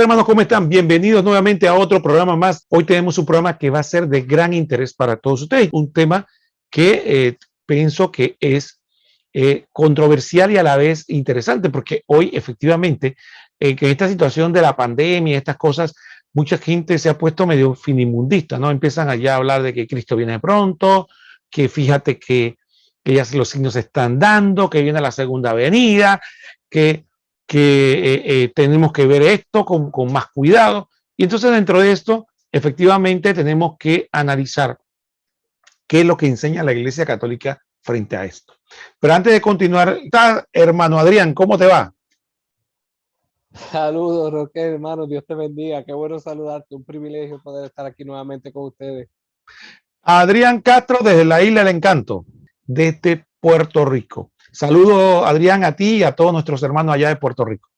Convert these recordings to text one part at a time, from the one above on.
hermanos? ¿Cómo están? Bienvenidos nuevamente a otro programa más. Hoy tenemos un programa que va a ser de gran interés para todos ustedes. Un tema que pienso que es controversial y a la vez interesante, porque hoy efectivamente, que en esta situación de la pandemia, estas cosas, mucha gente se ha puesto medio finimundista, ¿no? Empiezan allá a hablar de que Cristo viene pronto, que fíjate que ya los signos se están dando, que viene la segunda venida, que tenemos que ver esto con más cuidado. Y entonces dentro de esto, efectivamente, tenemos que analizar qué es lo que enseña la Iglesia Católica frente a esto. Pero antes de continuar, hermano Adrián, ¿cómo te va? Saludos, Roque, hermano, Dios te bendiga. Qué bueno saludarte, un privilegio poder estar aquí nuevamente con ustedes. Adrián Castro desde la Isla del Encanto, desde Puerto Rico. Saludos, Adrián, a ti y a todos nuestros hermanos allá de Puerto Rico.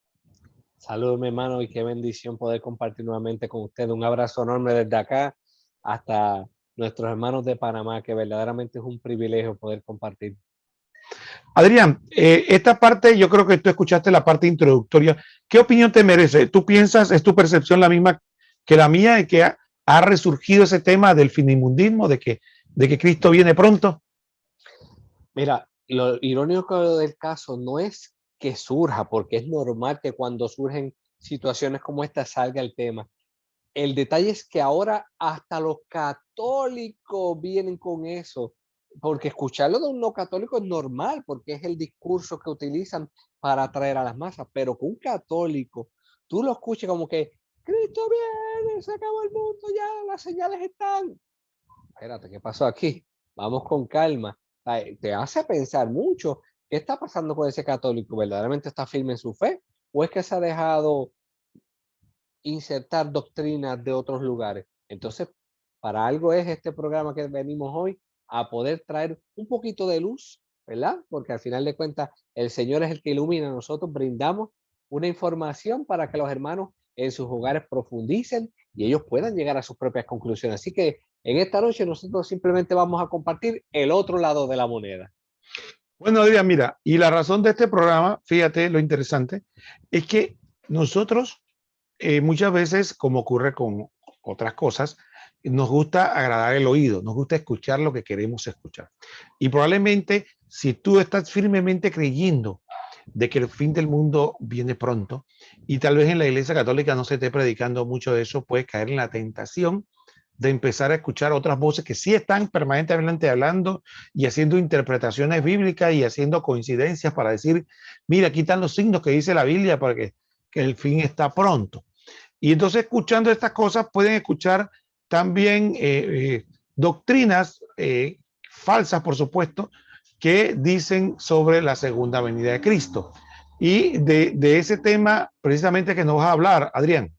Saludos, mi hermano, y qué bendición poder compartir nuevamente con ustedes. Un abrazo enorme desde acá hasta nuestros hermanos de Panamá, que verdaderamente es un privilegio poder compartir. Adrián, esta parte, yo creo que tú escuchaste la parte introductoria. ¿Qué opinión te merece? ¿Tú piensas, es tu percepción la misma que la mía, de que ha resurgido ese tema del finimundismo, de que Cristo viene pronto? Mira, lo irónico del caso no es que surja, porque es normal que cuando surgen situaciones como esta salga el tema. El detalle es que ahora hasta los católicos vienen con eso, porque escucharlo de un no católico es normal, porque es el discurso que utilizan para atraer a las masas, pero con un católico, tú lo escuchas como que Cristo viene, se acabó el mundo, ya las señales están. Espérate, ¿qué pasó aquí? Vamos con calma. Te hace pensar mucho, ¿qué está pasando con ese católico? ¿Verdaderamente está firme en su fe? ¿O es que se ha dejado insertar doctrinas de otros lugares? Entonces, para algo es este programa que venimos hoy, a poder traer un poquito de luz, ¿verdad? Porque al final de cuentas, el Señor es el que ilumina. Nosotros brindamos una información para que los hermanos en sus hogares profundicen y ellos puedan llegar a sus propias conclusiones. Así que en esta noche nosotros simplemente vamos a compartir el otro lado de la moneda. Bueno, Adrián, mira, y la razón de este programa, fíjate lo interesante, es que nosotros muchas veces, como ocurre con otras cosas, nos gusta agradar el oído, nos gusta escuchar lo que queremos escuchar. Y probablemente si tú estás firmemente creyendo de que el fin del mundo viene pronto y tal vez en la Iglesia Católica no se esté predicando mucho de eso, puedes caer en la tentación de empezar a escuchar otras voces que sí están permanentemente hablando y haciendo interpretaciones bíblicas y haciendo coincidencias para decir, mira, aquí están los signos que dice la Biblia para que el fin está pronto. Y entonces escuchando estas cosas pueden escuchar también doctrinas falsas, por supuesto, que dicen sobre la segunda venida de Cristo. Y de ese tema precisamente que nos vas a hablar, Adrián.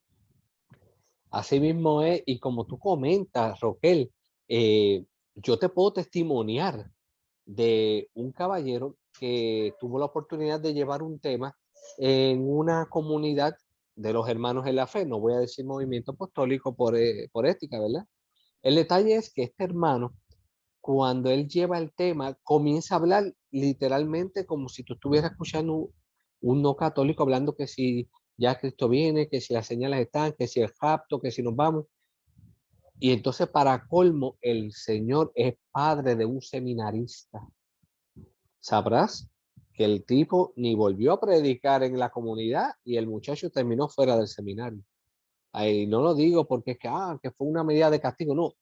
Así mismo es, y como tú comentas, Roquel, yo te puedo testimoniar de un caballero que tuvo la oportunidad de llevar un tema en una comunidad de los hermanos en la fe, no voy a decir movimiento apostólico por ética, ¿verdad? El detalle es que este hermano, cuando él lleva el tema, comienza a hablar literalmente como si tú estuvieras escuchando un no católico hablando que si ya Cristo viene, que si las señales están, que si el rapto, que si nos vamos. Y entonces, para colmo, el Señor es padre de un seminarista. Sabrás que el tipo ni volvió a predicar en la comunidad y el muchacho terminó fuera del seminario. Ahí no lo digo porque es que fue una medida de castigo, no.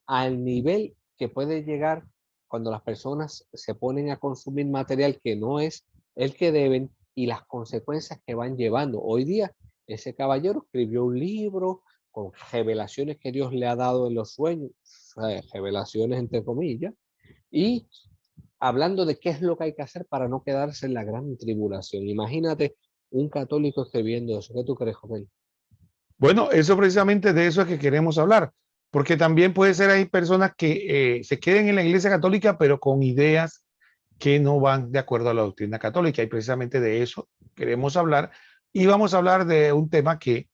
Al nivel que puede llegar cuando las personas se ponen a consumir material que no es el que deben y las consecuencias que van llevando. Hoy día, ese caballero escribió un libro con revelaciones que Dios le ha dado en los sueños, revelaciones entre comillas, y hablando de qué es lo que hay que hacer para no quedarse en la gran tribulación. Imagínate un católico escribiendo eso. ¿Qué tú crees, Joven? Bueno, eso precisamente de eso es que queremos hablar, porque también puede ser hay personas que se queden en la Iglesia Católica, pero con ideas que no van de acuerdo a la doctrina católica, y precisamente de eso queremos hablar, y vamos a hablar de un tema que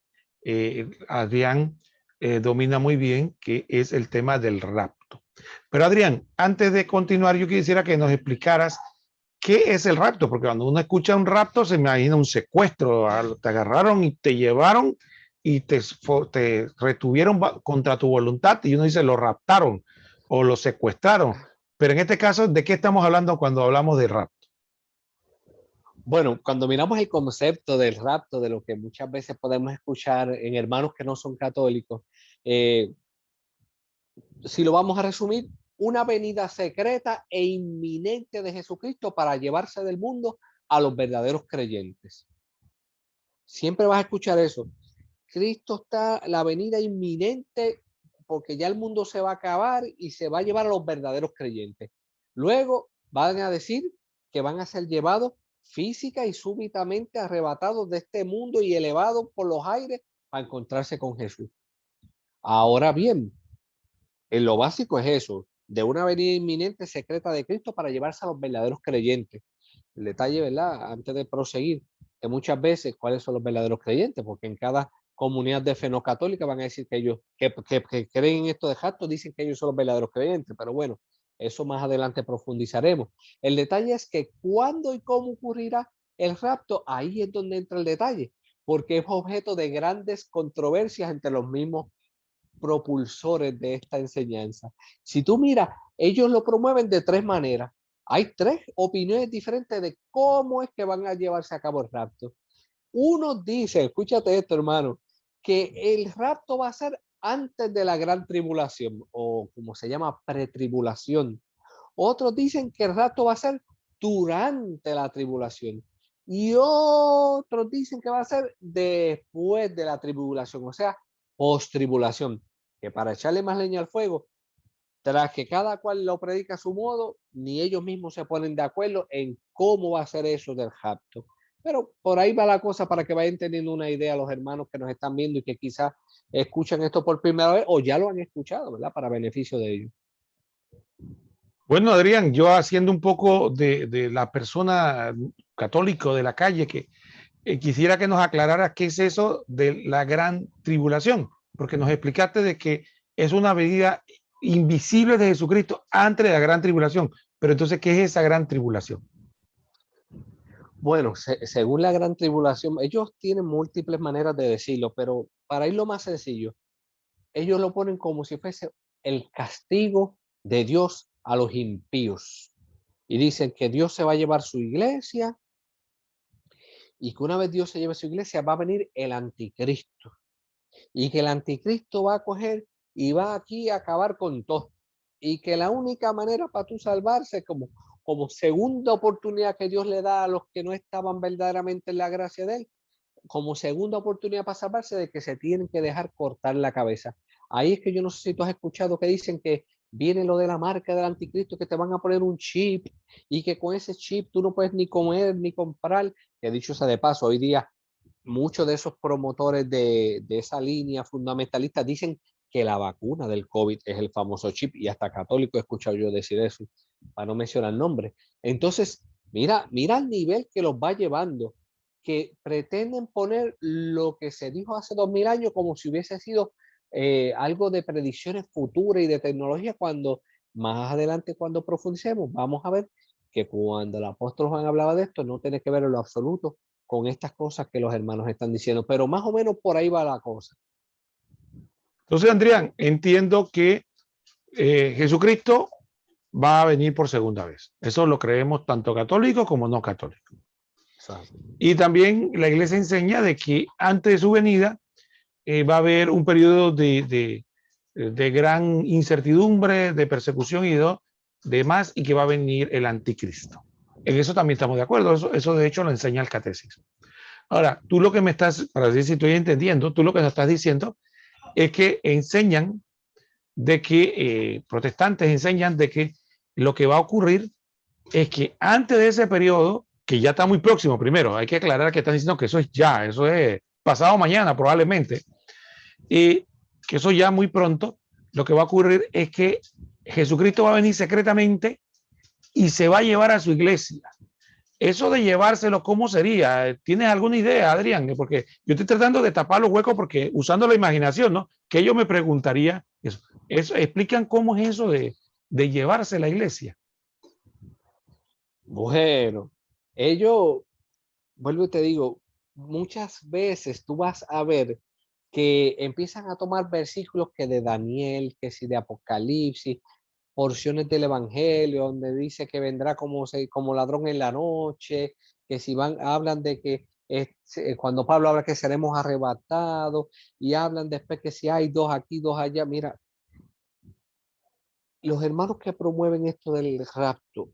Adrián domina muy bien, que es el tema del rapto. Pero Adrián, antes de continuar, yo quisiera que nos explicaras qué es el rapto, porque cuando uno escucha un rapto se imagina un secuestro, te agarraron y te llevaron y te retuvieron contra tu voluntad, y uno dice, lo raptaron o lo secuestraron. Pero en este caso, ¿de qué estamos hablando cuando hablamos de rapto? Bueno, cuando miramos el concepto del rapto, de lo que muchas veces podemos escuchar en hermanos que no son católicos, eh, si lo vamos a resumir, una venida secreta e inminente de Jesucristo para llevarse del mundo a los verdaderos creyentes. Siempre vas a escuchar eso. Cristo está, la venida inminente, porque ya el mundo se va a acabar y se va a llevar a los verdaderos creyentes. Luego van a decir que van a ser llevados física y súbitamente arrebatados de este mundo y elevados por los aires para encontrarse con Jesús. Ahora bien, en lo básico es eso, de una venida inminente secreta de Cristo para llevarse a los verdaderos creyentes. El detalle, ¿verdad? Antes de proseguir, que muchas veces, ¿cuáles son los verdaderos creyentes? Porque en cada comunidad de fe no católica van a decir que ellos, que creen en esto de Jato, dicen que ellos son los verdaderos creyentes, pero bueno, eso más adelante profundizaremos. El detalle es que cuándo y cómo ocurrirá el rapto, ahí es donde entra el detalle, porque es objeto de grandes controversias entre los mismos propulsores de esta enseñanza. Si tú miras, ellos lo promueven de tres maneras. Hay tres opiniones diferentes de cómo es que van a llevarse a cabo el rapto. Uno dice, escúchate esto, hermano, que el rapto va a ser antes de la gran tribulación, o como se llama, pretribulación. Otros dicen que el rapto va a ser durante la tribulación. Y otros dicen que va a ser después de la tribulación, o sea, post-tribulación. Que para echarle más leña al fuego, tras que cada cual lo predica a su modo, ni ellos mismos se ponen de acuerdo en cómo va a ser eso del rapto. Pero por ahí va la cosa para que vayan teniendo una idea los hermanos que nos están viendo y que quizás escuchan esto por primera vez o ya lo han escuchado, ¿verdad? Para beneficio de ellos. Bueno, Adrián, yo haciendo un poco de la persona católico de la calle, que quisiera que nos aclarara qué es eso de la gran tribulación, porque nos explicaste de que es una venida invisible de Jesucristo antes de la gran tribulación. Pero entonces, ¿qué es esa gran tribulación? Bueno, según la gran tribulación, ellos tienen múltiples maneras de decirlo, pero para ir lo más sencillo, ellos lo ponen como si fuese el castigo de Dios a los impíos. Y dicen que Dios se va a llevar su iglesia y que una vez Dios se lleve su iglesia va a venir el anticristo. Y que el anticristo va a coger y va aquí a acabar con todo. Y que la única manera para tú salvarse como segunda oportunidad que Dios le da a los que no estaban verdaderamente en la gracia de él, como segunda oportunidad para salvarse de que se tienen que dejar cortar la cabeza. Ahí es que yo no sé si tú has escuchado que dicen que viene lo de la marca del anticristo, que te van a poner un chip y que con ese chip tú no puedes ni comer ni comprar. Que dicho sea de paso, hoy día muchos de esos promotores de esa línea fundamentalista dicen que la vacuna del COVID es el famoso chip y hasta católico he escuchado yo decir eso, para no mencionar nombres. Entonces, mira el nivel que los va llevando, que pretenden poner lo que se dijo hace 2000 años como si hubiese sido algo de predicciones futuras y de tecnología, cuando más adelante, cuando profundicemos, vamos a ver que cuando el apóstol Juan hablaba de esto, no tiene que ver en lo absoluto con estas cosas que los hermanos están diciendo, pero más o menos por ahí va la cosa. Entonces, Adrián, entiendo que Jesucristo va a venir por segunda vez. Eso lo creemos tanto católicos como no católicos. Y también la iglesia enseña de que antes de su venida va a haber un periodo de gran incertidumbre, de persecución y de más, y que va a venir el anticristo. En eso también estamos de acuerdo. Eso de hecho lo enseña el catecismo. Ahora, tú lo que me estás, para decir si estoy entendiendo, tú lo que nos estás diciendo es que enseñan de que, protestantes enseñan de que lo que va a ocurrir es que antes de ese periodo, que ya está muy próximo, primero, hay que aclarar que están diciendo que eso es ya, eso es pasado mañana probablemente, y que eso ya muy pronto, lo que va a ocurrir es que Jesucristo va a venir secretamente y se va a llevar a su iglesia. Eso de llevárselo, ¿cómo sería? ¿Tienes alguna idea, Adrián? Porque yo estoy tratando de tapar los huecos porque usando la imaginación, ¿no? Que yo me preguntaría eso explican cómo es eso de llevarse la iglesia. Bueno, ellos, vuelvo y te digo, muchas veces tú vas a ver que empiezan a tomar versículos que de Daniel, que si de Apocalipsis, porciones del Evangelio, donde dice que vendrá como ladrón en la noche, que si hablan de que cuando Pablo habla que seremos arrebatados, y hablan después que si hay dos aquí, dos allá. Mira, los hermanos que promueven esto del rapto,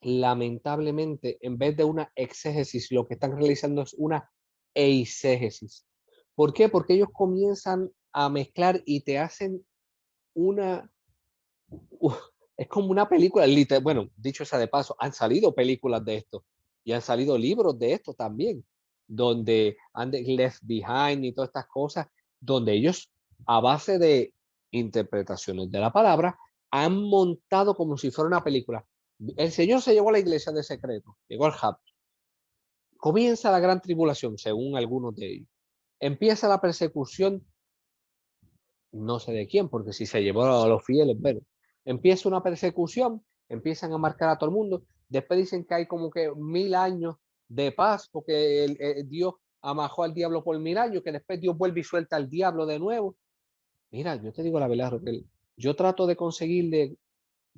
lamentablemente, en vez de una exégesis, lo que están realizando es una eisegesis. ¿Por qué? Porque ellos comienzan a mezclar y te hacen una... es como una película, bueno, dicho sea de paso, han salido películas de esto y han salido libros de esto también, donde han Left Behind y todas estas cosas, donde ellos, a base de interpretaciones de la palabra, han montado como si fuera una película. El Señor se llevó a la iglesia de secreto, llegó al rapto. Comienza la gran tribulación, según algunos de ellos. Empieza la persecución, no sé de quién, porque si se llevó a los fieles, pero empieza una persecución, empiezan a marcar a todo el mundo. Después dicen que hay como que 1000 años de paz, porque Dios amajó al diablo por 1000 años, que después Dios vuelve y suelta al diablo de nuevo. Mira, yo te digo la verdad, Roquel, yo trato de conseguirle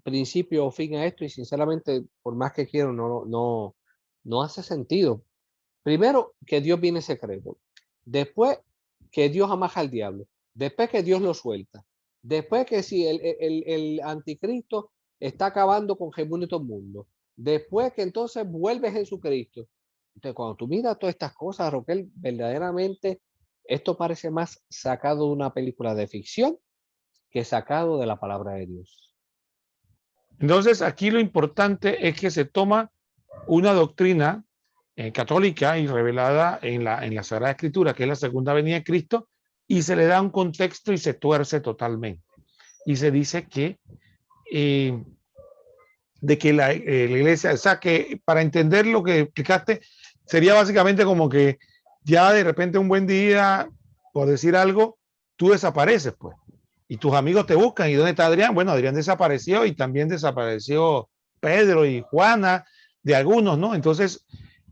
principio o fin a esto y sinceramente, por más que quiero, no hace sentido. Primero, que Dios viene secreto. Después, que Dios amaja al diablo. Después, que Dios lo suelta. Después, que si el anticristo está acabando con Jesús y todo el mundo. Después, que entonces vuelve Jesucristo. Entonces, cuando tú miras todas estas cosas, Roquel, verdaderamente esto parece más sacado de una película de ficción que sacado de la palabra de Dios. Entonces, aquí lo importante es que se toma una doctrina católica y revelada en la Sagrada Escritura, que es la segunda venida de Cristo, y se le da un contexto y se tuerce totalmente. Y se dice que de que la iglesia, o sea, que para entender lo que explicaste, sería básicamente como que ya de repente un buen día, por decir algo, tú desapareces, pues, y tus amigos te buscan. ¿Y dónde está Adrián? Bueno, Adrián desapareció y también desapareció Pedro y Juana, de algunos, ¿no? Entonces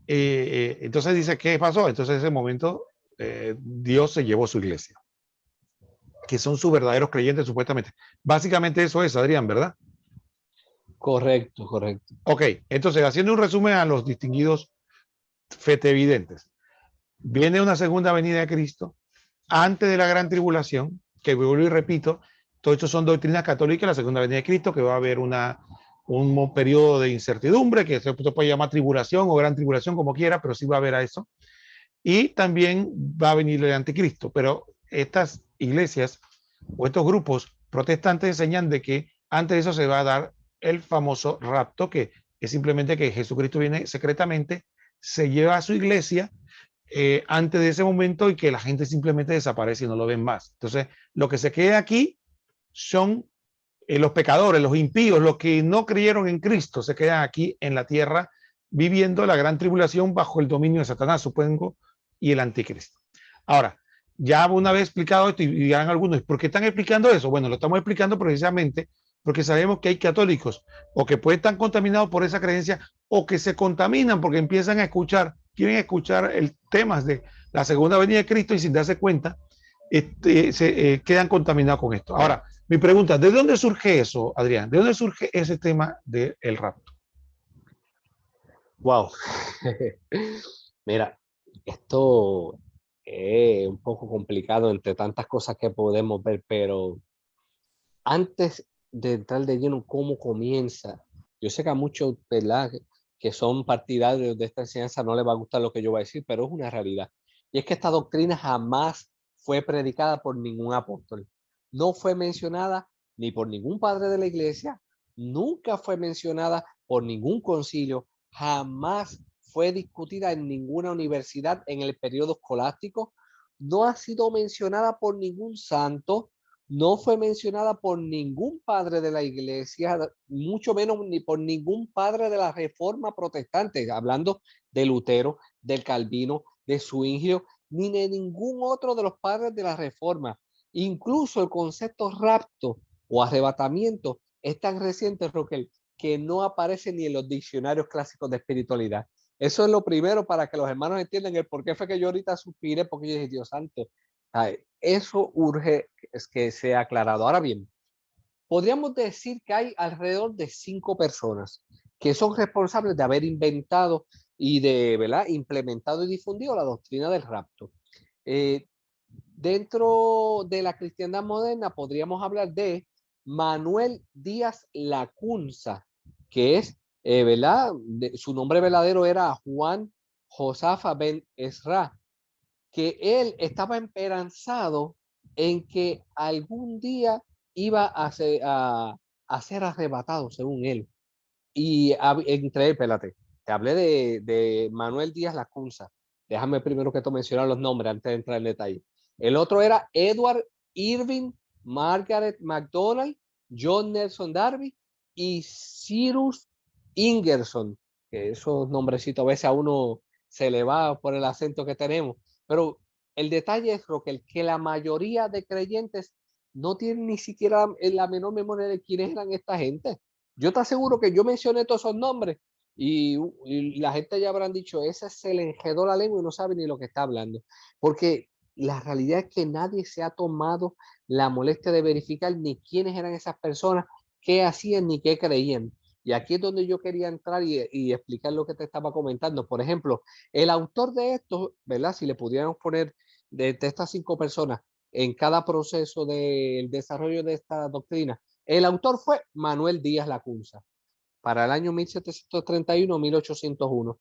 dice, ¿qué pasó? Entonces en ese momento Dios se llevó su iglesia, que son sus verdaderos creyentes supuestamente. Básicamente eso es, Adrián, ¿verdad? Correcto, correcto. Ok, entonces haciendo un resumen a los distinguidos fetevidentes. Viene una segunda venida de Cristo antes de la gran tribulación, que vuelvo y repito, todo esto son doctrinas católicas, la segunda venida de Cristo, que va a haber un periodo de incertidumbre, que se puede llamar tribulación o gran tribulación, como quiera, pero sí va a haber a eso. Y también va a venir el anticristo, pero estas iglesias o estos grupos protestantes enseñan de que antes de eso se va a dar el famoso rapto, que es simplemente que Jesucristo viene secretamente, se lleva a su iglesia antes de ese momento y que la gente simplemente desaparece y no lo ven más. Entonces, lo que se queda aquí son los pecadores, los impíos, los que no creyeron en Cristo, se quedan aquí en la tierra viviendo la gran tribulación bajo el dominio de Satanás, supongo, y el anticristo. Ahora, ya una vez explicado esto y dirán algunos, ¿por qué están explicando eso? Bueno, lo estamos explicando precisamente porque sabemos que hay católicos o que pueden estar contaminados por esa creencia o que se contaminan porque empiezan a escuchar, quieren escuchar el temas de la segunda venida de Cristo y sin darse cuenta se quedan contaminados con esto. Ahora, mi pregunta, ¿de dónde surge eso, Adrián? ¿De dónde surge ese tema del rapto? Wow. Mira, esto es un poco complicado entre tantas cosas que podemos ver, pero antes de entrar de lleno, ¿cómo comienza? Yo sé que a muchos, ¿verdad?, que son partidarios de esta enseñanza no les va a gustar lo que yo voy a decir, pero es una realidad. Y es que esta doctrina jamás fue predicada por ningún apóstol. No fue mencionada ni por ningún padre de la iglesia, nunca fue mencionada por ningún concilio, jamás fue discutida en ninguna universidad en el periodo escolástico, no ha sido mencionada por ningún santo, no fue mencionada por ningún padre de la iglesia, mucho menos ni por ningún padre de la Reforma protestante, hablando de Lutero, del Calvino, de Zwinglio, ni de ningún otro de los padres de la Reforma. Incluso el concepto rapto o arrebatamiento es tan reciente, Roquel, que no aparece ni en los diccionarios clásicos de espiritualidad. Eso es lo primero para que los hermanos entiendan el por qué fue que yo ahorita suspiré, porque yo dije, Dios santo, Eso urge es que sea aclarado. Ahora bien, podríamos decir que hay alrededor de 5 personas que son responsables de haber inventado y de, ¿verdad?, implementado y difundido la doctrina del rapto. Eh, Dentro de la cristiandad moderna podríamos hablar de Manuel Díaz Lacunza, que es, ¿verdad? Su nombre verdadero era Juan Josafa Ben Esra, que él estaba esperanzado en que algún día iba a ser arrebatado, según él. Y entre él, espérate, te hablé de Manuel Díaz Lacunza. Déjame primero que te mencionar los nombres antes de entrar en detalle. El otro era Edward Irving, Margaret McDonald, John Nelson Darby y Cyrus Ingerson, que esos nombrecitos a veces a uno se le va por el acento que tenemos. Pero el detalle es, Roque, que la mayoría de creyentes no tienen ni siquiera la menor memoria de quiénes eran esta gente. Yo te aseguro que yo mencioné todos esos nombres y la gente ya habrán dicho, ese se le enredó la lengua y no sabe ni lo que está hablando. Porque la realidad es que nadie se ha tomado la molestia de verificar ni quiénes eran esas personas, qué hacían ni qué creían. Y aquí es donde yo quería entrar y explicar lo que te estaba comentando. Por ejemplo, el autor de esto, ¿verdad? Si le pudiéramos poner de estas 5 personas en cada proceso del desarrollo de esta doctrina, el autor fue Manuel Díaz Lacunza para el año 1731-1801.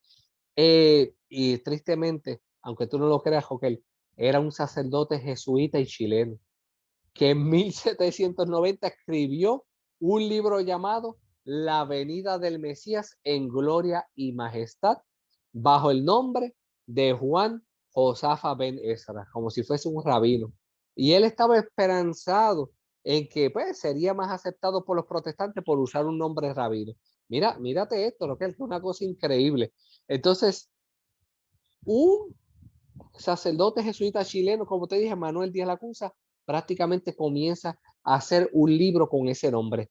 Y tristemente, aunque tú no lo creas, Joquel, era un sacerdote jesuita y chileno que en 1790 escribió un libro llamado La venida del Mesías en gloria y majestad, bajo el nombre de Juan Josafa Ben Esra, como si fuese un rabino. Y él estaba esperanzado en que pues, sería más aceptado por los protestantes por usar un nombre rabino. Mírate esto, lo que es una cosa increíble. Entonces, un sacerdote jesuita chileno, como te dije, Manuel Díaz Lacunza, prácticamente comienza a hacer un libro con ese nombre.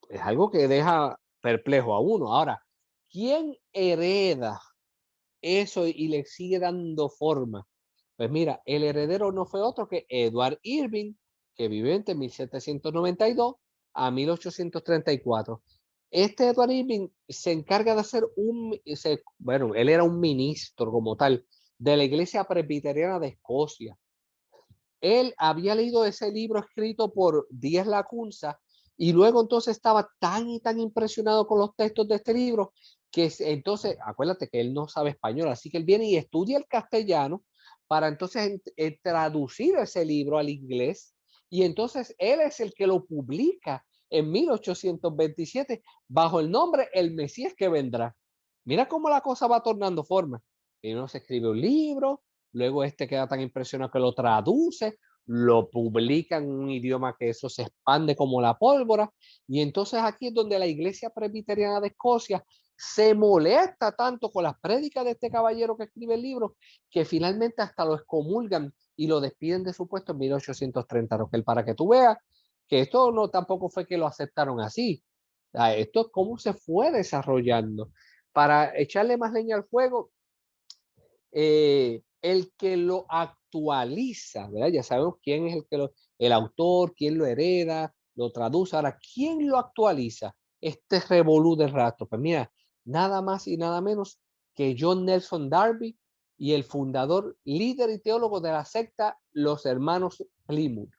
Es algo que deja perplejo a uno. Ahora, ¿quién hereda eso y le sigue dando forma? Pues mira, el heredero no fue otro que Edward Irving, que vivió entre 1792 a 1834. Este Edward Irving se encarga de hacer bueno, él era un ministro como tal de la Iglesia Presbiteriana de Escocia. Él había leído ese libro escrito por Díaz Lacunza y luego entonces estaba tan y tan impresionado con los textos de este libro que entonces, acuérdate que él no sabe español, así que él viene y estudia el castellano para entonces traducir ese libro al inglés y entonces él es el que lo publica en 1827 bajo el nombre El Mesías que vendrá. Mira cómo la cosa va tornando forma. Y uno se escribe un libro, luego este queda tan impresionado que lo traduce, lo publica en un idioma que eso se expande como la pólvora, y entonces aquí es donde la Iglesia Presbiteriana de Escocia se molesta tanto con las prédicas de este caballero que escribe el libro, que finalmente hasta lo excomulgan y lo despiden de su puesto en 1830, Roquel, para que tú veas que esto no tampoco fue que lo aceptaron así. Esto es cómo se fue desarrollando. Para echarle más leña al fuego, el que lo actualiza, ¿verdad? Ya sabemos quién es el autor, quién lo hereda, lo traduce. Ahora, ¿quién lo actualiza? Este revolú del rato. Pues mira, nada más y nada menos que John Nelson Darby y el fundador, líder y teólogo de la secta Los Hermanos Plymouth.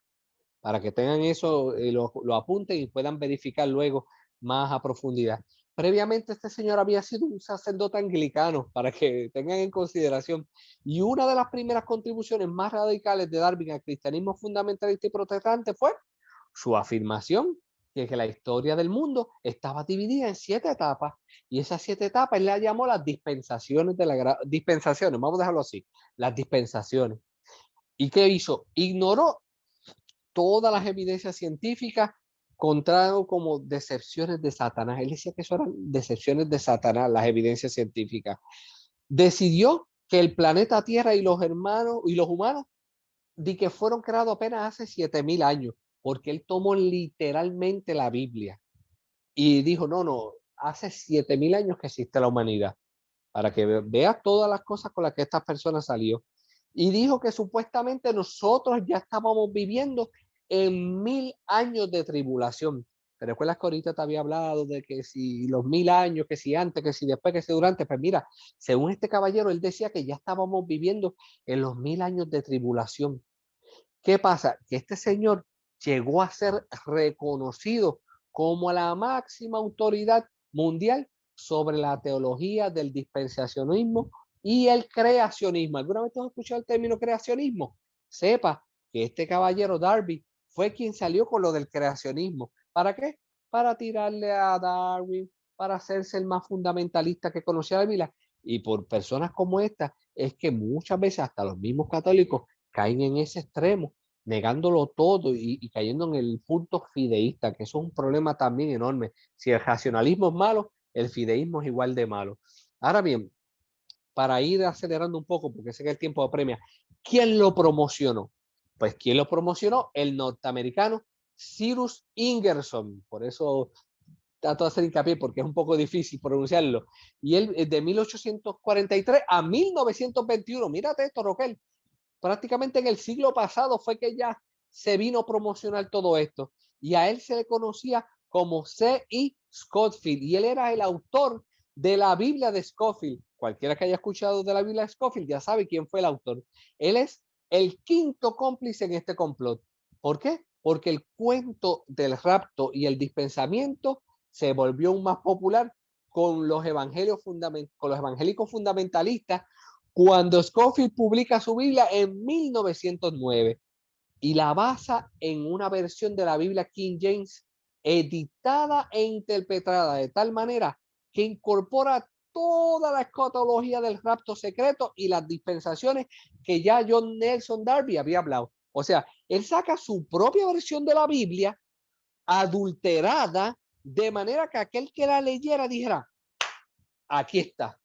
Para que tengan eso, lo apunten y puedan verificar luego más a profundidad. Previamente este señor había sido un sacerdote anglicano, para que tengan en consideración. Y una de las primeras contribuciones más radicales de Darby al cristianismo fundamentalista y protestante fue su afirmación de que la historia del mundo estaba dividida en 7 etapas. Y esas 7 etapas él la llamó las dispensaciones dispensaciones, vamos a dejarlo así, las dispensaciones. ¿Y qué hizo? Ignoró todas las evidencias científicas contrario como decepciones de Satanás. Él decía que eso eran decepciones de Satanás, las evidencias científicas. Decidió que el planeta Tierra y los hermanos y los humanos de que fueron creados apenas hace 7000 años, porque él tomó literalmente la Biblia y dijo, no, hace 7000 años que existe la humanidad, para que veas todas las cosas con las que estas personas salió. y dijo que supuestamente nosotros ya estábamos viviendo en 1000 años de tribulación. ¿Te recuerdas que ahorita te había hablado de que si los 1000 años, que si antes, que si después, que si durante? Pues mira, según este caballero, él decía que ya estábamos viviendo en los 1000 años de tribulación. ¿Qué pasa? Que este señor llegó a ser reconocido como la máxima autoridad mundial sobre la teología del dispensacionismo y el creacionismo. ¿Alguna vez has escuchado el término creacionismo? Sepa que este caballero Darby fue quien salió con lo del creacionismo. ¿Para qué? Para tirarle a Darwin, para hacerse el más fundamentalista que conocía la Biblia. Y por personas como esta es que muchas veces hasta los mismos católicos caen en ese extremo, negándolo todo y cayendo en el punto fideísta, que eso es un problema también enorme. Si el racionalismo es malo, el fideísmo es igual de malo. Ahora bien, para ir acelerando un poco, porque sé que el tiempo apremia, ¿quién lo promocionó? Pues ¿quién lo promocionó? El norteamericano Cyrus Ingerson. Por eso trato de hacer hincapié porque es un poco difícil pronunciarlo. Y él de 1843 a 1921, mírate esto, Roquel, prácticamente en el siglo pasado fue que ya se vino a promocionar todo esto. Y a él se le conocía como C.E. Scofield. Y él era el autor de la Biblia de Scofield. Cualquiera que haya escuchado de la Biblia de Scofield ya sabe quién fue el autor. Él es el quinto cómplice en este complot. ¿Por qué? Porque el cuento del rapto y el dispensamiento se volvió aún más popular con los evangélicos fundamentalistas cuando Scofield publica su Biblia en 1909 y la basa en una versión de la Biblia King James editada e interpretada de tal manera que incorpora toda la escatología del rapto secreto y las dispensaciones que ya John Nelson Darby había hablado. O sea, él saca su propia versión de la Biblia adulterada de manera que aquel que la leyera dijera, aquí está,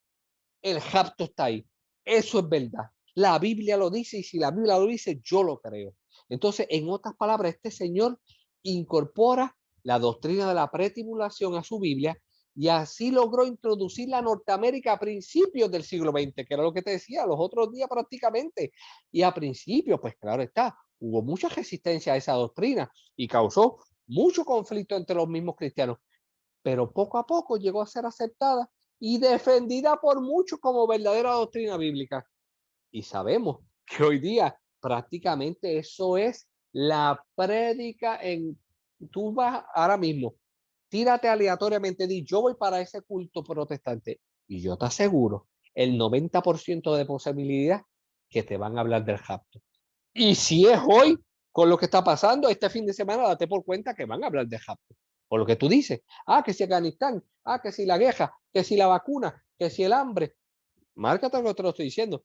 el rapto está ahí. Eso es verdad. La Biblia lo dice y si la Biblia lo dice, yo lo creo. Entonces, en otras palabras, este señor incorpora la doctrina de la pretribulación a su Biblia y así logró introducirla a Norteamérica a principios del siglo XX, que era lo que te decía los otros días prácticamente. Y a principios, pues claro está, hubo mucha resistencia a esa doctrina y causó mucho conflicto entre los mismos cristianos, pero poco a poco llegó a ser aceptada y defendida por muchos como verdadera doctrina bíblica. Y sabemos que hoy día prácticamente eso es la prédica en... Tú vas ahora mismo, tírate aleatoriamente, di, yo voy para ese culto protestante y yo te aseguro el 90% de posibilidad que te van a hablar del rapto. Y si es hoy, con lo que está pasando este fin de semana, date por cuenta que van a hablar de rapto. Por lo que tú dices, que si Afganistán, que si la guerra, que si la vacuna, que si el hambre. Márcate lo que te lo estoy diciendo.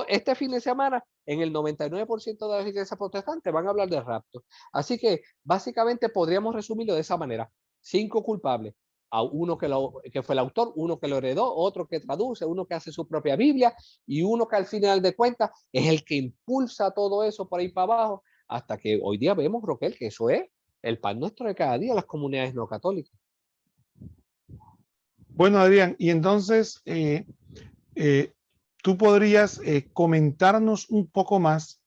Este fin de semana, en el 99% de las iglesias protestantes van a hablar de rapto. Así que básicamente podríamos resumirlo de esa manera. 5 culpables. A uno que fue el autor, uno que lo heredó, otro que traduce, uno que hace su propia Biblia y uno que al final de cuentas es el que impulsa todo eso por ahí para abajo hasta que hoy día vemos, Roquel, que eso es el pan nuestro de cada día, las comunidades no católicas. Bueno, Adrián, y entonces eh, tú podrías comentarnos un poco más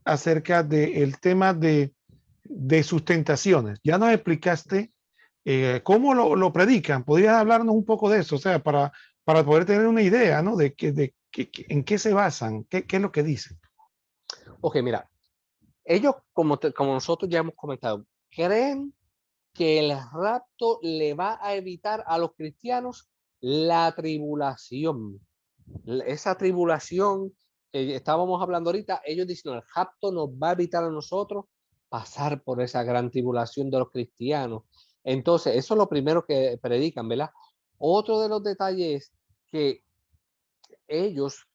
acerca del tema de sustentaciones. Ya nos explicaste cómo lo predican. ¿Podrías hablarnos un poco de eso? O sea, para poder tener una idea, ¿no? En qué se basan, qué es lo que dicen. Ok, mira, ellos, como nosotros ya hemos comentado, creen que el rapto le va a evitar a los cristianos la tribulación. Esa tribulación que estábamos hablando ahorita, ellos dicen, el rapto nos va a evitar a nosotros pasar por esa gran tribulación de los cristianos. Entonces, eso es lo primero que predican, ¿verdad? Otro de los detalles es que ellos,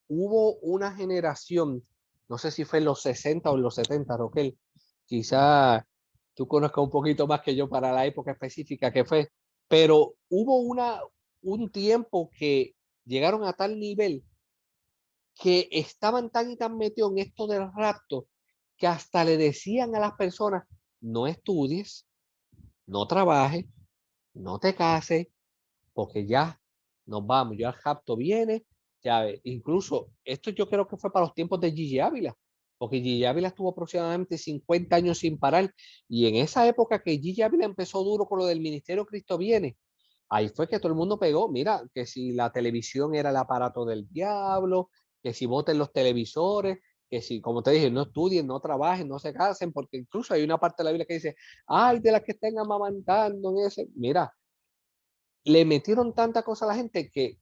hubo una generación, no sé si fue en los 60 o en los 70, Roquel, quizá tú conozcas un poquito más que yo para la época específica que fue, pero hubo un tiempo que llegaron a tal nivel que estaban tan y tan metidos en esto del rapto que hasta le decían a las personas, no estudies, no trabajes, no te cases, porque ya nos vamos, ya el rapto viene Ya ves, incluso esto yo creo que fue para los tiempos de Gigi Ávila, porque Gigi Ávila estuvo aproximadamente 50 años sin parar, y en esa época que Gigi Ávila empezó duro con lo del Ministerio Cristo Viene, ahí fue que todo el mundo pegó, mira, que si la televisión era el aparato del diablo, que si voten los televisores, que si, como te dije, no estudien, no trabajen, no se casen, porque incluso hay una parte de la Biblia que dice, ay, de las que estén amamantando en ese. Mira, le metieron tanta cosa a la gente que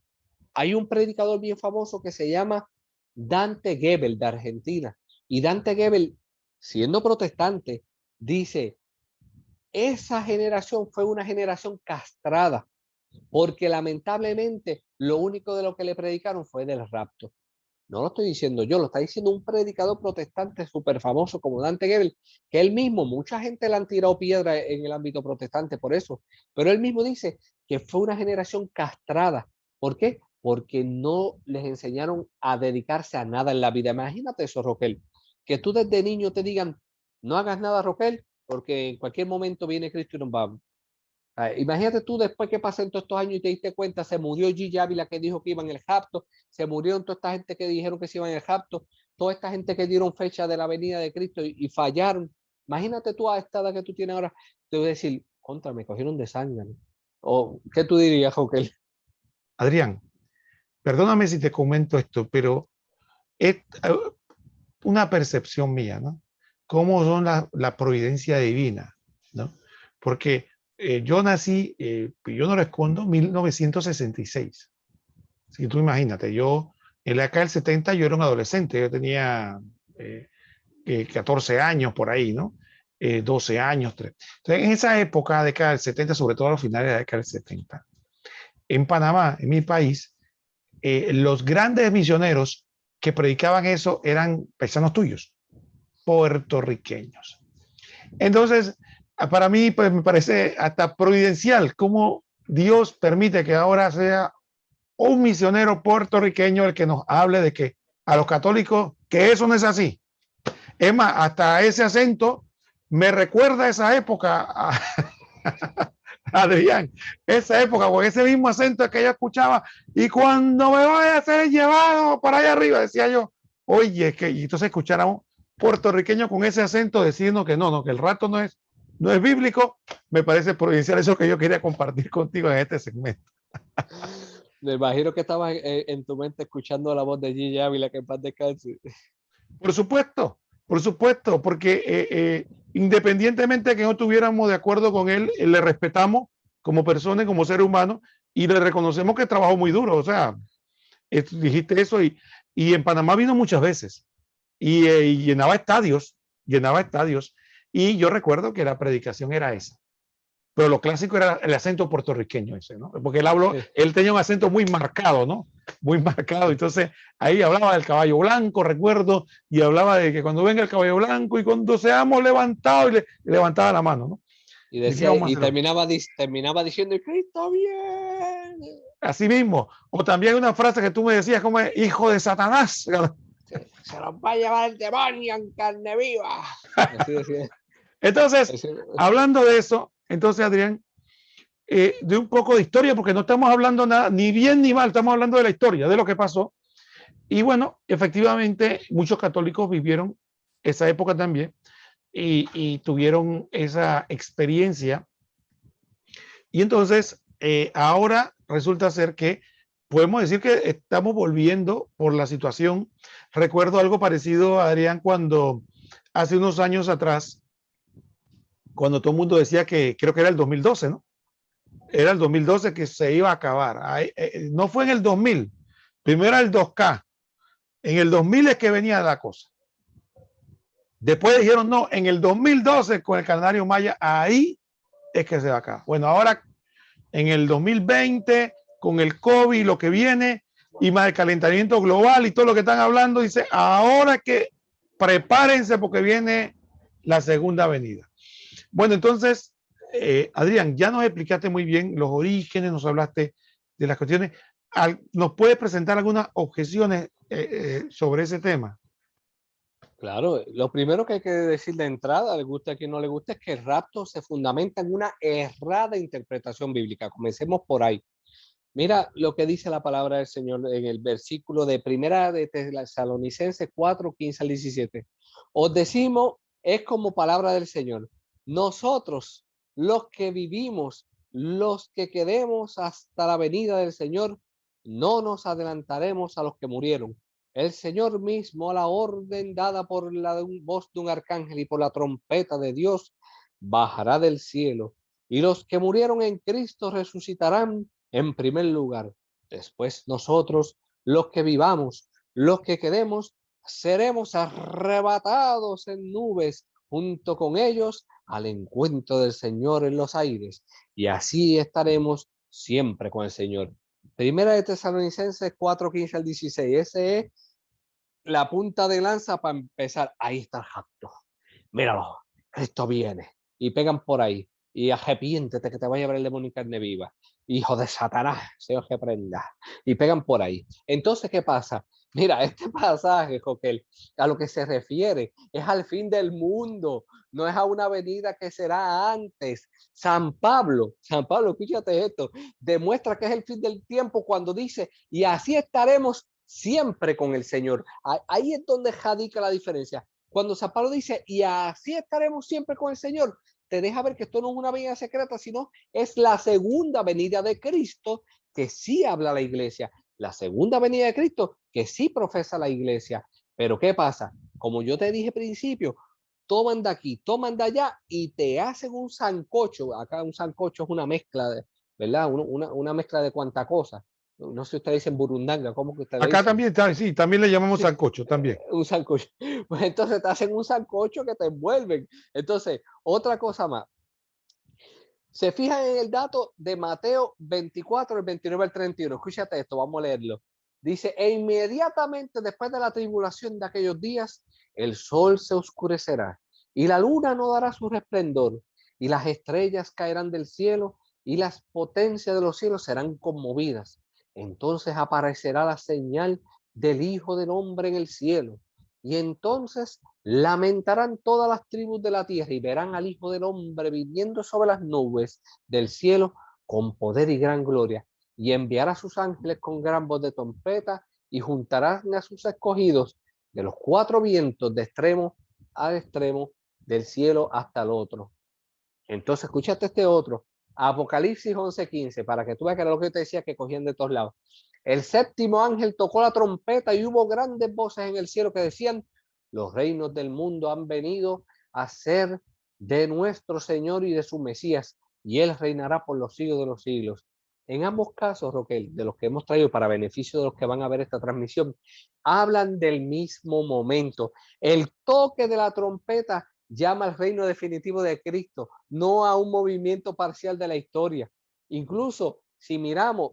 hay un predicador bien famoso que se llama Dante Gebel de Argentina. Y Dante Gebel, siendo protestante, dice, esa generación fue una generación castrada, porque lamentablemente lo único de lo que le predicaron fue del rapto. No lo estoy diciendo yo, lo está diciendo un predicador protestante súper famoso como Dante Gebel, que él mismo, mucha gente le han tirado piedra en el ámbito protestante por eso, pero él mismo dice que fue una generación castrada. ¿Por qué? Porque no les enseñaron a dedicarse a nada en la vida. Imagínate eso, Roquel, que tú desde niño te digan, no hagas nada, Roquel, porque en cualquier momento viene Cristo y nos va. Imagínate tú después que pasen todos estos años y te diste cuenta, se murió Gigi Ávila que dijo que iba en el rapto, se murieron toda esta gente que dijeron que se iban en el rapto, toda esta gente que dieron fecha de la venida de Cristo y fallaron. Imagínate tú a esta edad que tú tienes ahora, te voy a decir, contra, me cogieron de sangre. ¿O qué tú dirías, Joquel? Adrián, perdóname si te comento esto, pero es una percepción mía, ¿no? Cómo son la providencia divina, ¿no? Porque yo nací, yo no lo escondo, 1966. Si tú imagínate, yo en la década del 70 yo era un adolescente, yo tenía 14 años por ahí, ¿no? 12 años, 3. Entonces, en esa época, década del 70, sobre todo a los finales de la década del 70, en Panamá, en mi país, los grandes misioneros que predicaban eso eran paisanos tuyos, puertorriqueños. Entonces, para mí, pues me parece hasta providencial cómo Dios permite que ahora sea un misionero puertorriqueño el que nos hable de que a los católicos que eso no es así. Es más, hasta ese acento me recuerda a esa época, Adrián, esa época, con ese mismo acento que yo escuchaba, y cuando me vaya a ser llevado para allá arriba, decía yo, oye, que y entonces escuchar a un puertorriqueño con ese acento diciendo que no, que el rato no es bíblico, me parece provincial, eso que yo quería compartir contigo en este segmento. Me imagino que estabas en tu mente escuchando la voz de Gigi Ávila, que en paz descanse. Por supuesto, porque independientemente de que no estuviéramos de acuerdo con él, le respetamos como persona y como ser humano y le reconocemos que trabajó muy duro. O sea, dijiste eso y en Panamá vino muchas veces y llenaba estadios. Y yo recuerdo que la predicación era esa. Pero lo clásico era el acento puertorriqueño ese, ¿no? Porque él tenía un acento muy marcado, ¿no? Muy marcado. Entonces, ahí hablaba del caballo blanco, recuerdo, y hablaba de que cuando venga el caballo blanco y cuando seamos levantados, y levantaba la mano, ¿no? Y decía, y terminaba diciendo, Cristo viene. Así mismo. O también una frase que tú me decías como hijo de Satanás. Se los va a llevar el demonio en carne viva. Así decía. Entonces, hablando de eso, entonces, Adrián, de un poco de historia, porque no estamos hablando nada, ni bien ni mal, estamos hablando de la historia, de lo que pasó. Y bueno, efectivamente, muchos católicos vivieron esa época también y tuvieron esa experiencia. Y entonces, ahora resulta ser que podemos decir que estamos volviendo por la situación. Recuerdo algo parecido, Adrián, cuando hace unos años atrás, cuando todo el mundo decía que creo que era el 2012, ¿no? Era el 2012 que se iba a acabar. No fue en el 2000, primero era el 2K. En el 2000 es que venía la cosa. Después dijeron, no, en el 2012 con el calendario maya, ahí es que se va a acabar. Bueno, ahora en el 2020, con el COVID, lo que viene, y más el calentamiento global y todo lo que están hablando, dice, ahora que prepárense porque viene la segunda venida. Bueno, entonces, Adrián, ya nos explicaste muy bien los orígenes, nos hablaste de las cuestiones. ¿Nos puedes presentar algunas objeciones sobre ese tema? Claro, lo primero que hay que decir de entrada, le guste a quien no le guste, es que el rapto se fundamenta en una errada interpretación bíblica. Comencemos por ahí. Mira lo que dice la palabra del Señor en el versículo de Primera de Tesalonicenses 4, 15 al 17. Os decimos, es como palabra del Señor. Nosotros, los que vivimos, los que quedemos hasta la venida del Señor, no nos adelantaremos a los que murieron. El Señor mismo, a la orden dada por la voz de un arcángel y por la trompeta de Dios, bajará del cielo. Y los que murieron en Cristo resucitarán en primer lugar. Después nosotros, los que vivamos, los que quedemos, seremos arrebatados en nubes junto con ellos al encuentro del Señor en los aires. Y así estaremos siempre con el Señor. Primera de Tesalonicenses 4, 15 al 16. Ese es la punta de lanza para empezar. Ahí está el jacto. Míralo, Cristo viene. Y pegan por ahí. Y arrepiéntete que te vaya a ver el demonio en carne viva. Hijo de Satanás, Señor que prenda. Y pegan por ahí. Entonces, ¿qué pasa? Mira, este pasaje, Joquel, a lo que se refiere es al fin del mundo, no es a una venida que será antes. San Pablo, escúchate esto, demuestra que es el fin del tiempo cuando dice, y así estaremos siempre con el Señor. Ahí es donde radica la diferencia. Cuando San Pablo dice, y así estaremos siempre con el Señor, te deja ver que esto no es una venida secreta, sino es la segunda venida de Cristo que sí habla la iglesia. La segunda venida de Cristo que sí profesa la iglesia. Pero ¿qué pasa? Como yo te dije al principio, toman de aquí, toman de allá y te hacen un sancocho. Acá un sancocho es una mezcla de, ¿verdad? Una mezcla de cuánta cosa. No sé si ustedes dicen burundanga, ¿cómo que ustedes Acá dicen? también, sí, también le llamamos sancocho también. Un sancocho. Pues entonces te hacen un sancocho que te envuelven. Entonces, otra cosa más. Se fijan en el dato de Mateo 24, el 29 al 31. Escúchate esto, vamos a leerlo. Dice, e inmediatamente después de la tribulación de aquellos días, el sol se oscurecerá y la luna no dará su resplandor y las estrellas caerán del cielo y las potencias de los cielos serán conmovidas. Entonces aparecerá la señal del Hijo del Hombre en el cielo. Y entonces lamentarán todas las tribus de la tierra y verán al Hijo del Hombre viniendo sobre las nubes del cielo con poder y gran gloria. Y enviará a sus ángeles con gran voz de trompeta y juntarán a sus escogidos de los cuatro vientos de extremo a extremo del cielo hasta el otro. Entonces, escúchate este otro. Apocalipsis 11:15, para que tú veas que era lo que yo te decía que cogían de todos lados. El séptimo ángel tocó la trompeta y hubo grandes voces en el cielo que decían, los reinos del mundo han venido a ser de nuestro Señor y de su Mesías, y Él reinará por los siglos de los siglos. En ambos casos, Roquel, de los que hemos traído para beneficio de los que van a ver esta transmisión, hablan del mismo momento. El toque de la trompeta llama al reino definitivo de Cristo, no a un movimiento parcial de la historia. Incluso si miramos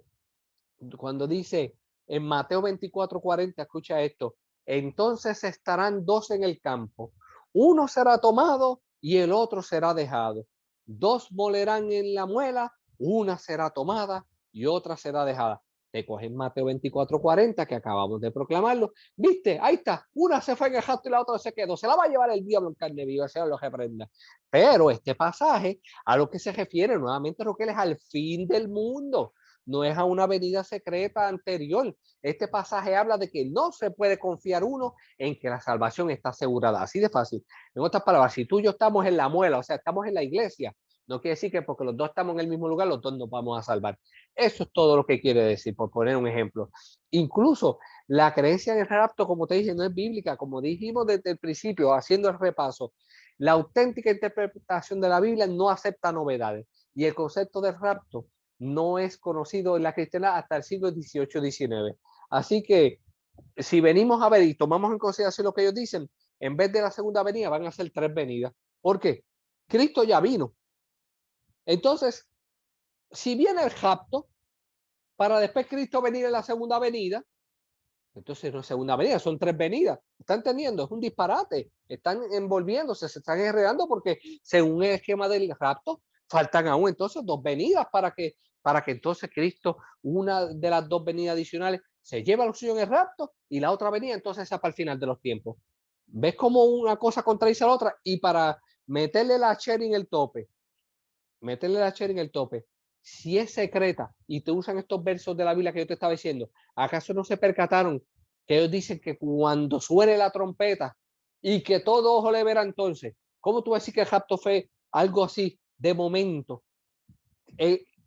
cuando dice en Mateo 24:40, escucha esto, entonces estarán dos en el campo, uno será tomado y el otro será dejado. Dos molerán en la muela, una será tomada y otra será dejada. Te cogen Mateo 24:40, que acabamos de proclamarlo. ¿Viste? Ahí está. Una se fue en el jato y la otra se quedó. Se la va a llevar el diablo en carne viva, sea lo que aprenda. Pero este pasaje a lo que se refiere nuevamente, Roquel, es al fin del mundo, no es a una venida secreta anterior. Este pasaje habla de que no se puede confiar uno en que la salvación está asegurada. Así de fácil. En otras palabras, si tú y yo estamos en la muela, o sea, estamos en la iglesia, no quiere decir que porque los dos estamos en el mismo lugar, los dos nos vamos a salvar. Eso es todo lo que quiere decir, por poner un ejemplo. Incluso la creencia en el rapto, como te dije, no es bíblica, como dijimos desde el principio, haciendo el repaso. La auténtica interpretación de la Biblia no acepta novedades. Y el concepto del rapto no es conocido en la cristiandad hasta el siglo XVIII-XIX. Así que si venimos a ver y tomamos en consideración lo que ellos dicen, en vez de la segunda venida van a ser tres venidas. ¿Por qué? Cristo ya vino. Entonces, si viene el rapto, para después Cristo venir en la segunda venida, entonces no es segunda venida, son tres venidas. ¿Están entendiendo? Es un disparate. Están envolviéndose, se están enredando porque según el esquema del rapto, faltan aún entonces dos venidas para que entonces Cristo, una de las dos venidas adicionales, se lleve a los suyos en el rapto y la otra venida entonces sea para el final de los tiempos. ¿Ves cómo una cosa contradice a la otra? Y para meterle la cherry en el tope, si es secreta y te usan estos versos de la Biblia que yo te estaba diciendo, ¿acaso no se percataron que ellos dicen que cuando suene la trompeta y que todo ojo le verá? Entonces, ¿cómo tú vas a decir que el rapto fue algo así de momento?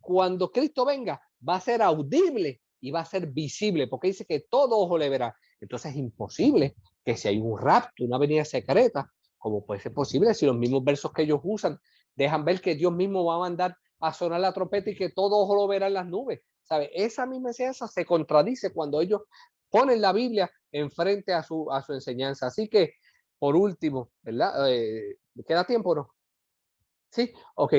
Cuando Cristo venga, va a ser audible y va a ser visible, porque dice que todo ojo le verá. Entonces es imposible que si hay un rapto, una venida secreta, como puede ser posible si los mismos versos que ellos usan dejan ver que Dios mismo va a mandar a sonar la trompeta y que todo ojo lo verá en las nubes. ¿Sabe? Esa misma enseñanza se contradice cuando ellos ponen la Biblia enfrente a su enseñanza. Así que, por último, ¿verdad? ¿Queda tiempo o no? Sí, ok.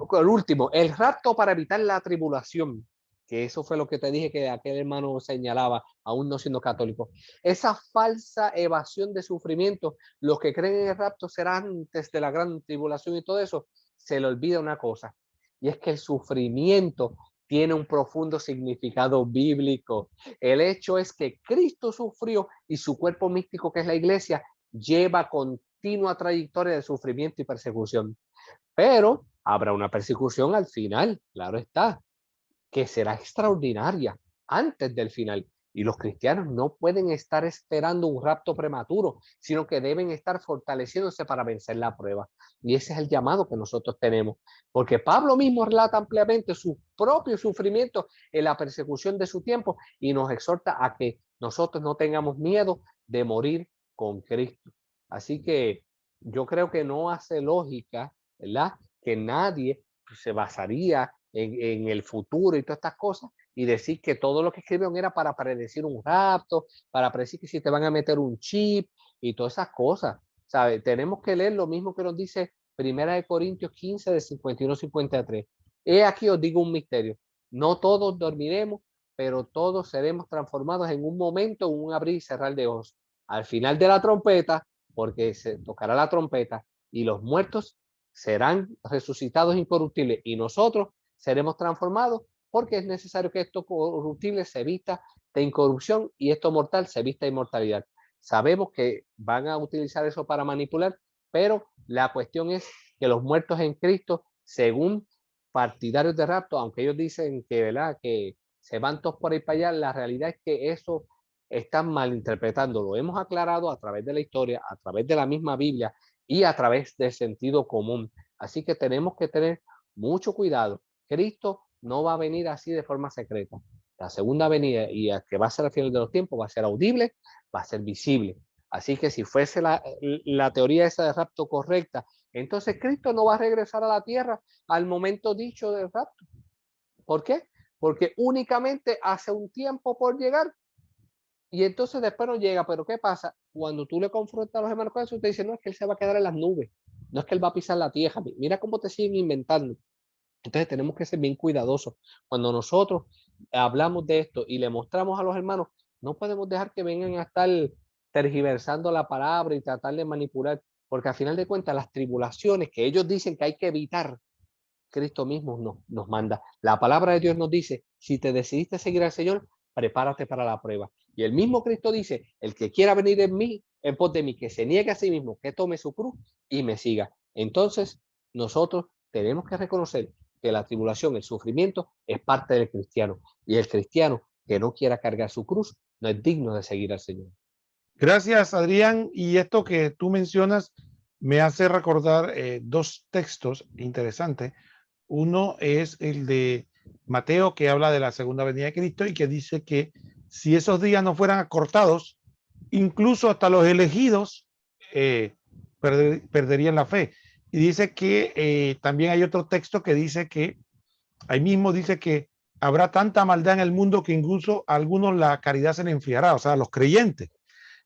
Por último, el rapto para evitar la tribulación, que eso fue lo que te dije que aquel hermano señalaba, aún no siendo católico. Esa falsa evasión de sufrimiento, los que creen en el rapto será antes de la gran tribulación y todo eso, se le olvida una cosa, y es que el sufrimiento tiene un profundo significado bíblico. El hecho es que Cristo sufrió y su cuerpo místico, que es la iglesia, lleva continua trayectoria de sufrimiento y persecución. Pero habrá una persecución al final, claro está, que será extraordinaria antes del final. Y los cristianos no pueden estar esperando un rapto prematuro, sino que deben estar fortaleciéndose para vencer la prueba. Y ese es el llamado que nosotros tenemos, porque Pablo mismo relata ampliamente su propio sufrimiento en la persecución de su tiempo y nos exhorta a que nosotros no tengamos miedo de morir con Cristo. Así que yo creo que no hace lógica, ¿verdad?, que nadie se basaría en el futuro y todas estas cosas y decir que todo lo que escribieron era para predecir un rapto, para predecir que si te van a meter un chip y todas esas cosas, ¿sabes? Tenemos que leer lo mismo que nos dice Primera de Corintios 15 de 51-53. He aquí os digo un misterio, no todos dormiremos, pero todos seremos transformados en un momento, en un abrir y cerrar de ojos. Al final de la trompeta, porque se tocará la trompeta y los muertos serán resucitados incorruptibles y nosotros seremos transformados, porque es necesario que esto corruptible se vista de incorrupción y esto mortal se vista de inmortalidad. Sabemos que van a utilizar eso para manipular, pero la cuestión es que los muertos en Cristo, según partidarios de rapto, aunque ellos dicen que, ¿verdad?, que se van todos por ahí para allá, la realidad es que eso están malinterpretando. Lo hemos aclarado a través de la historia, a través de la misma Biblia y a través del sentido común. Así que tenemos que tener mucho cuidado. Cristo no va a venir así de forma secreta. La segunda venida, y a que va a ser al final de los tiempos, va a ser audible, va a ser visible. Así que si fuese la teoría esa de rapto correcta, entonces Cristo no va a regresar a la tierra al momento dicho del rapto. ¿Por qué? Porque únicamente hace un tiempo por llegar y entonces después no llega. Pero ¿qué pasa? Cuando tú le confrontas a los hermanos con eso, te dicen, no, es que él se va a quedar en las nubes. No es que él va a pisar la tierra. Mira cómo te siguen inventando. Entonces tenemos que ser bien cuidadosos. Cuando nosotros hablamos de esto y le mostramos a los hermanos, no podemos dejar que vengan a estar tergiversando la palabra y tratar de manipular, porque al final de cuentas las tribulaciones que ellos dicen que hay que evitar, Cristo mismo nos manda. La palabra de Dios nos dice, si te decidiste seguir al Señor, prepárate para la prueba. Y el mismo Cristo dice, el que quiera venir en pos de mí, que se niegue a sí mismo, que tome su cruz y me siga. Entonces, nosotros tenemos que reconocer que la tribulación, el sufrimiento, es parte del cristiano. Y el cristiano que no quiera cargar su cruz, no es digno de seguir al Señor. Gracias, Adrián. Y esto que tú mencionas me hace recordar dos textos interesantes. Uno es el de Mateo, que habla de la segunda venida de Cristo y que dice que si esos días no fueran acortados, incluso hasta los elegidos perderían la fe. Y dice que también hay otro texto que dice que, ahí mismo dice que habrá tanta maldad en el mundo que incluso a algunos la caridad se le enfriará, o sea, a los creyentes.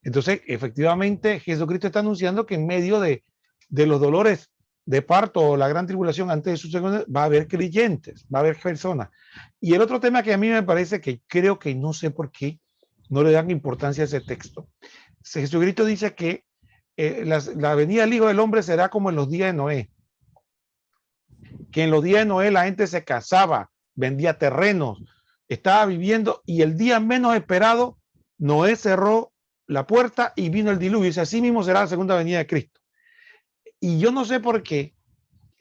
Entonces, efectivamente, Jesucristo está anunciando que en medio de los dolores de parto o la gran tribulación antes de su segunda, va a haber creyentes, va a haber personas. Y el otro tema que a mí me parece que creo que no sé por qué no le dan importancia a ese texto. Jesucristo dice que la venida del Hijo del Hombre será como en los días de Noé, que en los días de Noé la gente se casaba, vendía terrenos, estaba viviendo y el día menos esperado, Noé cerró la puerta y vino el diluvio. Y así mismo será la segunda venida de Cristo. Y yo no sé por qué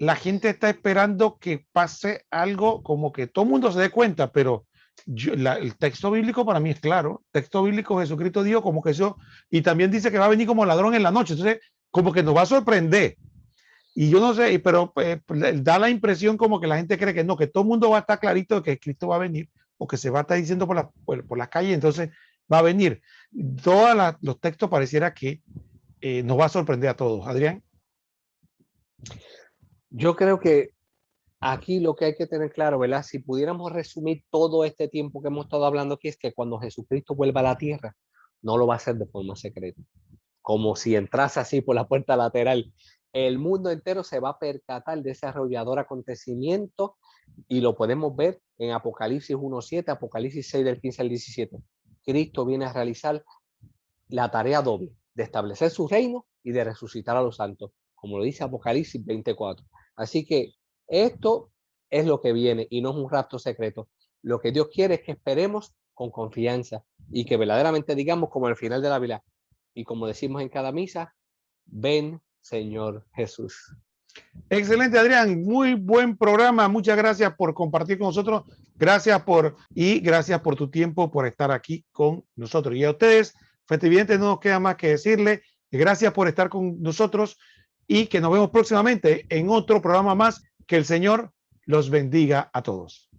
la gente está esperando que pase algo como que todo el mundo se dé cuenta, pero el texto bíblico para mí es claro. El texto bíblico, Jesucristo dijo como que eso, y también dice que va a venir como ladrón en la noche. Entonces, como que nos va a sorprender. Y yo no sé, pero da la impresión como que la gente cree que no, que todo el mundo va a estar clarito de que Cristo va a venir, o que se va a estar diciendo por las calles, entonces va a venir. Todos los textos pareciera que nos va a sorprender a todos. Adrián. Yo creo que aquí lo que hay que tener claro, ¿verdad? Si pudiéramos resumir todo este tiempo que hemos estado hablando aquí, es que cuando Jesucristo vuelva a la tierra, no lo va a hacer de forma secreta, como si entrase así por la puerta lateral. El mundo entero se va a percatar de ese arrollador acontecimiento y lo podemos ver en Apocalipsis 1.7, Apocalipsis 6 del 15 al 17. Cristo viene a realizar la tarea doble de establecer su reino y de resucitar a los santos, como lo dice Apocalipsis 24. Así que esto es lo que viene y no es un rapto secreto. Lo que Dios quiere es que esperemos con confianza y que verdaderamente digamos como el final de la Biblia y como decimos en cada misa, ven Señor Jesús. Excelente, Adrián. Muy buen programa. Muchas gracias por compartir con nosotros. Gracias por tu tiempo, por estar aquí con nosotros. Y a ustedes, Fetividentes, no nos queda más que decirle gracias por estar con nosotros y que nos vemos próximamente en otro programa más. Que el Señor los bendiga a todos.